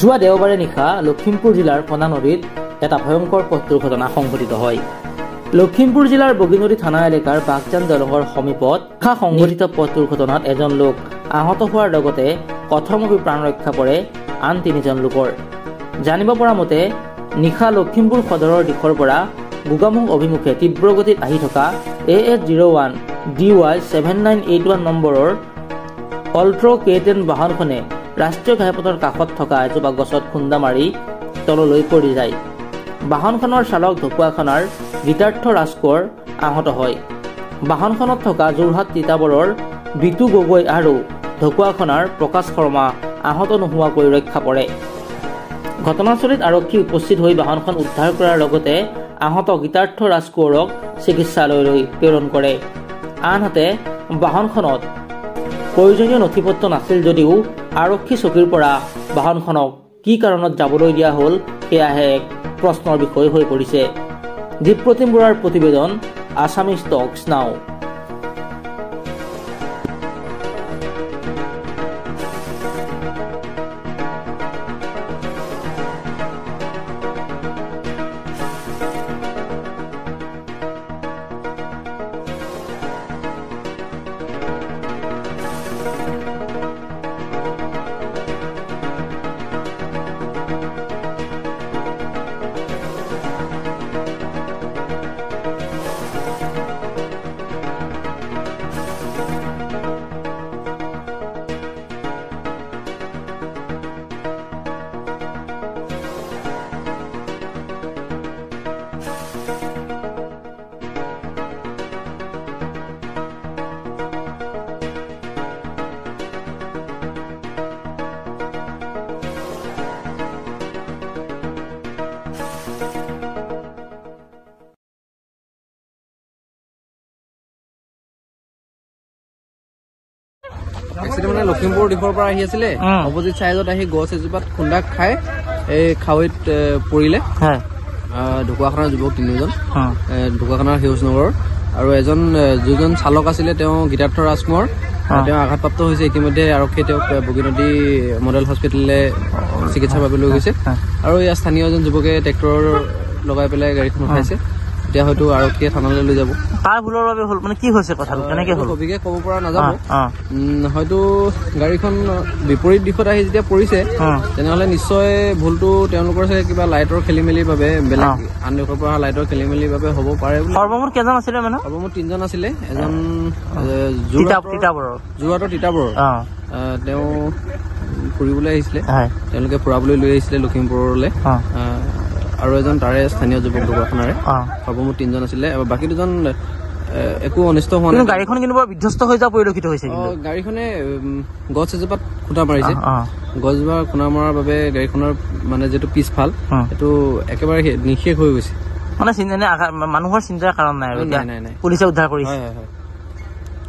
যোৱা দেওবাৰে নিশা লখিমপুৰ জিলাৰ কণা নদীত এটা ভয়ংকৰ পথ দুৰ্ঘটনা সংঘটিত হয়। লখিমপুৰ জিলাৰ বগীনদী থানা এলেকাৰ বাগজান দলঙৰ সমীপত সংঘটিত পথ দুৰ্ঘটনাত এজন লোক আহত হোৱাৰ লগতে কথমপি প্ৰাণ ৰক্ষা কৰে আন 3জন লোকৰ। জানিব পৰা মতে নিশা লখিমপুৰ সদৰৰ দিশৰ পৰা গোগামুখ অভিমুখে তীব্ৰ গতিত আহি থকা AS01 DY 7981 নম্বৰৰ অল্ট্ৰ K10 বাহনখনে ৰাষ্ট্ৰীয় ঘাইপথৰ কাষত থকা এজোপা গছত খুন্দা মাৰি তললৈ পৰি যায়। বাহনখনৰ চালক ঢকুৱাখানাৰ গীতাৰ্থ ৰাজকোঁৱৰ আহত হয়। বাহনখনত থকা যোৰহাট তিতাবৰৰ বিতু গগৈ আৰু ঢকুৱাখানাৰ প্ৰকাশ শৰ্মা আহত নোহোৱাকৈ ৰক্ষা পৰে। ঘটনাস্থলীত আৰক্ষী উপস্থিত হৈ বাহনখন উদ্ধাৰ কৰাৰ লগতে আহত গীতাৰ্থ ৰাজকোঁৱৰক চিকিৎসালয়লৈ প্ৰেৰণ কৰে। আনহাতে বাহনখনত প্ৰয়োজনীয় নথিপত্ৰ নাছিল যদিও আৰক্ষী চকীৰ পৰা বাহনখনক কি কাৰণত যাবলৈ দিয়া হ'ল সেয়াহে এক প্ৰশ্নৰ বিষয় হৈ পৰিছে। দীপ্ৰতিম বৰাৰ প্ৰতিবেদন, আছামিজ টক্স নাও। এক্সিডেণ্ট মানে লখিমপুৰ দিশৰ পৰা আহি আছিলে, অপজিট চাইডত আহি গছ এজোপাত খুন্দা খাই এই খাৱৈত পৰিলে। ঢকুৱাখানাৰ যুৱক 3জন, ঢকুৱাখানাৰ সেউজ নগৰৰ, আৰু যিজন চালক আছিলে তেওঁ গীতাৰ্থ ৰাজকোঁৱৰ, তেওঁ আঘাতপ্ৰাপ্ত হৈছে। ইতিমধ্যে আৰক্ষীয়ে তেওঁক বগীনদী মডেল হস্পিটেললৈ চিকিৎসাৰ বাবে লৈ গৈছে, আৰু ইয়াৰ স্থানীয় এজন যুৱকে ট্ৰেক্টৰ লগাই পেলাই গাড়ীখন উঠাইছে। এতিয়া হয়তো আৰক্ষীয়ে থানালৈ লৈ যাব। তাৰ ভুলৰ বাবে হ'ল মানে কি হৈছে কথাটো কেনেকে হ'ল সবিশেষ ক'ব পৰা নাযাব। হয়তো গাড়ীখন বিপৰীত দিশত আহি যেতিয়া পৰিছে তেনেহ'লে নিশ্চয় ভুলটো তেওঁলোকৰ চাগে কিবা লাইটৰ খেলি মেলিৰ বাবে, বেলেগ আন দেশৰ পৰা অহা লাইটৰ খেলি মেলিৰ বাবে হ'ব পাৰে বুলি। সৰ্বমুঠ কেইজন আছিলে মানে? সৰ্বমুঠ 3জন আছিলে। এজন যোৰহাটৰ তিতাবৰৰ, তেওঁ ফুৰিবলৈ আহিছিলে, তেওঁলোকে ফুৰাবলৈ লৈ আহিছিলে লখিমপুৰলৈ, আৰু এজন তাৰে স্থানীয় যুৱক ঢকুৱাখানাৰে। সৰ্বমুঠ 3জন আছিলে। বাকী 2জন একো অনিষ্ট হোৱা নাই। গাড়ীখন কিন্তু বৰ বিধ্বস্ত হৈ যোৱা পৰিলক্ষিত হৈছে। গাড়ীখনে গছ এজোপাত খুন্দা মাৰিছে। গছজোপা খুন্দা মৰাৰ বাবে গাড়ীখনৰ মানে যিটো পিছফাল সেইটো একেবাৰে নিশেষ হৈ গৈছে। মানে মানুহৰ চিন্তাৰ কাৰণ নাই আৰু পুলিচে উদ্ধাৰ কৰিছে।